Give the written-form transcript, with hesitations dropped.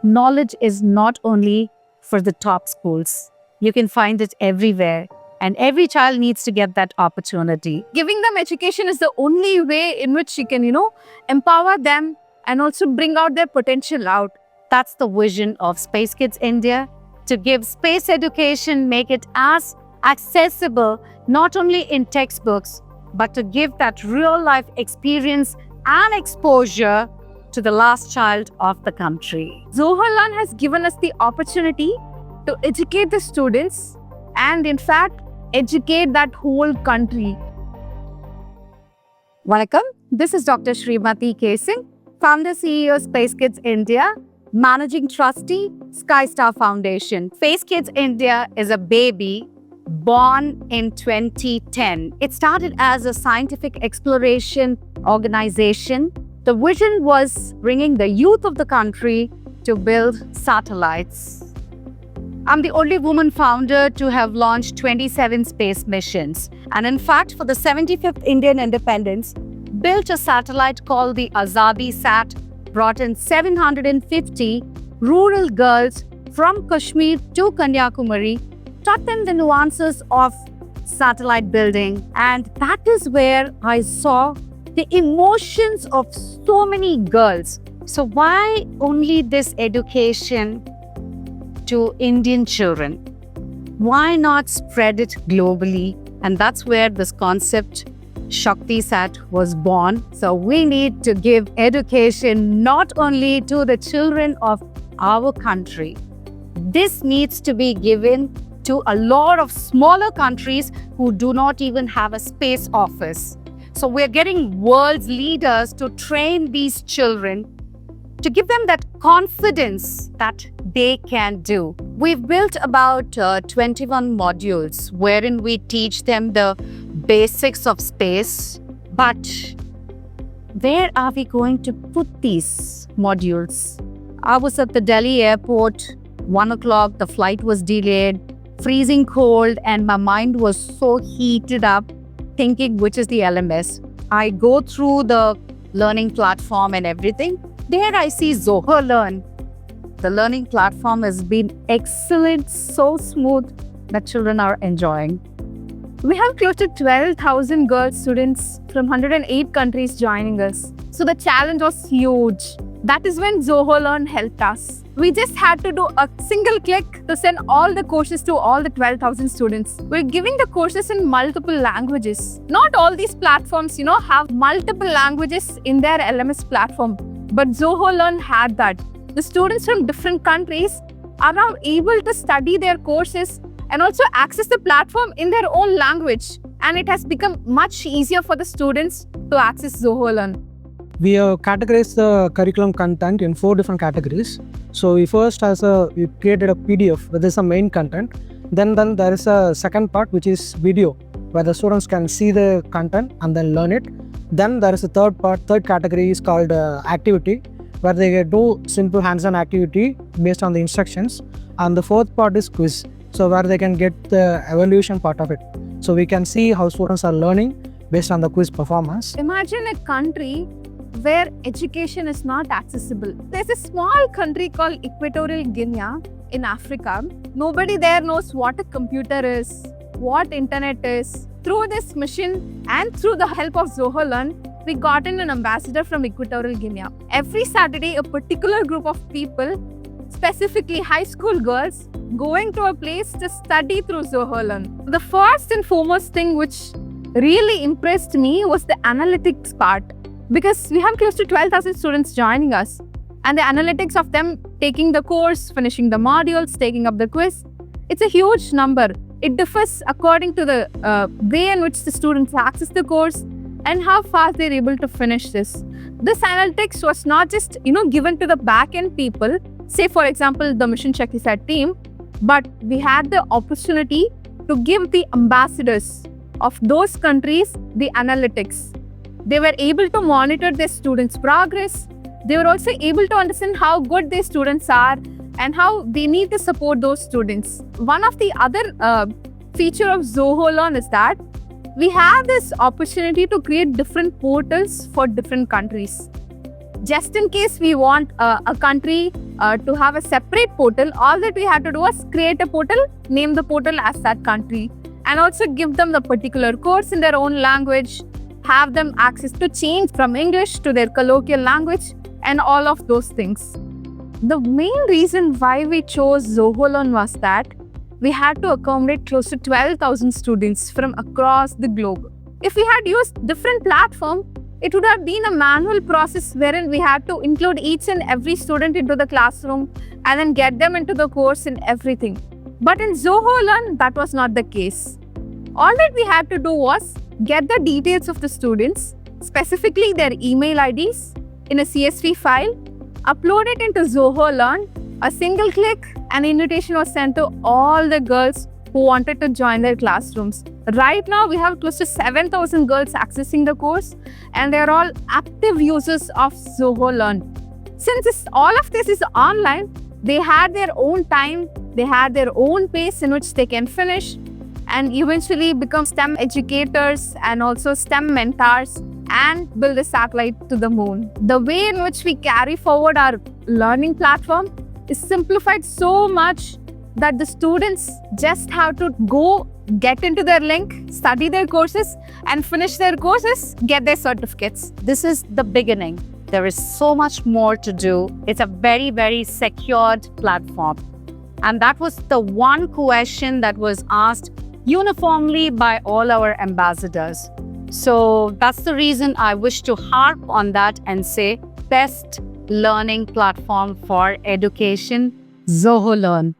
knowledge is not only for the top schools. You can find it everywhere, and every child needs to get that opportunity. Giving them education is the only way in which you can, empower them and also bring out their potential out. That's the vision of Space Kids India, to give space education, make it as accessible not only in textbooks, but to give that real life experience and exposure to the last child of the country. Zoho Learn has given us the opportunity to educate the students and in fact educate that whole country. Vanakkam, this is Dr. Srimati K. Singh, founder CEO Space Kids India, managing trustee Sky Star Foundation. Space Kids India is a baby born in 2010. It started as a scientific exploration organization. The vision was bringing the youth of the country to build satellites. I'm the only woman founder to have launched 27 space missions. And in fact, for the 75th Indian independence, built a satellite called the Azadi Sat, brought in 750 rural girls from Kashmir to Kanyakumari, taught them the nuances of satellite building. And that is where I saw the emotions of so many girls. So why only this education to Indian children? Why not spread it globally? And that's where this concept ShaktiSat was born. So we need to give education not only to the children of our country. This needs to be given to a lot of smaller countries who do not even have a space office. So we're getting world's leaders to train these children, to give them that confidence that they can do. We've built about 21 modules wherein we teach them the basics of space. But where are we going to put these modules? I was at the Delhi airport, 1 o'clock, the flight was delayed, freezing cold, and my mind was so heated up, thinking which is the LMS. I go through the learning platform and everything. There I see Zoho Learn. The learning platform has been excellent, so smooth that children are enjoying. We have close to 12,000 girl students from 108 countries joining us. So the challenge was huge. That is when Zoho Learn helped us. We just had to do a single click to send all the courses to all the 12,000 students. We're giving the courses in multiple languages. Not all these platforms, have multiple languages in their LMS platform. But Zoho Learn had that. The students from different countries are now able to study their courses and also access the platform in their own language. And it has become much easier for the students to access Zoho Learn. We have categorized the curriculum content in 4 different categories. So we created a PDF where there's a main content. Then there is a second part which is video, where the students can see the content and then learn it. Then there is a third category is called activity, where they do simple hands-on activity based on the instructions. And the fourth part is quiz, so where they can get the evaluation part of it. So we can see how students are learning based on the quiz performance. Imagine a country where education is not accessible. There's a small country called Equatorial Guinea in Africa. Nobody there knows what a computer is, what internet is. Through this mission and through the help of Zoho Learn, we got in an ambassador from Equatorial Guinea. Every Saturday, a particular group of people, specifically high school girls, going to a place to study through Zoho Learn. The first and foremost thing which really impressed me was the analytics part, because we have close to 12,000 students joining us, and the analytics of them taking the course, finishing the modules, taking up the quiz, it's a huge number. It differs according to the way in which the students access the course and how fast they're able to finish this. This analytics was not just given to the back-end people, say for example the Mission ShaktiSat team, but we had the opportunity to give the ambassadors of those countries the analytics. They were able to monitor their students' progress. They were also able to understand how good their students are and how they need to support those students. One of the other feature of Zoho Learn is that we have this opportunity to create different portals for different countries. Just in case we want a country to have a separate portal, all that we had to do was create a portal, name the portal as that country, and also give them the particular course in their own language, have them access to change from English to their colloquial language, and all of those things. The main reason why we chose Zoho Learn was that we had to accommodate close to 12,000 students from across the globe. If we had used different platform, it would have been a manual process wherein we had to include each and every student into the classroom and then get them into the course and everything. But in Zoho Learn, that was not the case. All that we had to do was get the details of the students, specifically their email IDs, in a CSV file, upload it into Zoho Learn. A single click, an invitation was sent to all the girls who wanted to join their classrooms. Right now, we have close to 7,000 girls accessing the course, and they are all active users of Zoho Learn. Since all of this is online, they had their own time, they had their own pace in which they can finish and eventually become STEM educators and also STEM mentors and build a satellite to the moon. The way in which we carry forward our learning platform is simplified so much that the students just have to go get into their link, study their courses, and finish their courses, get their certificates. This is the beginning. There is so much more to do. It's a very, very secured platform. And that was the one question that was asked uniformly by all our ambassadors. So that's the reason I wish to harp on that and say best learning platform for education, Zoho Learn.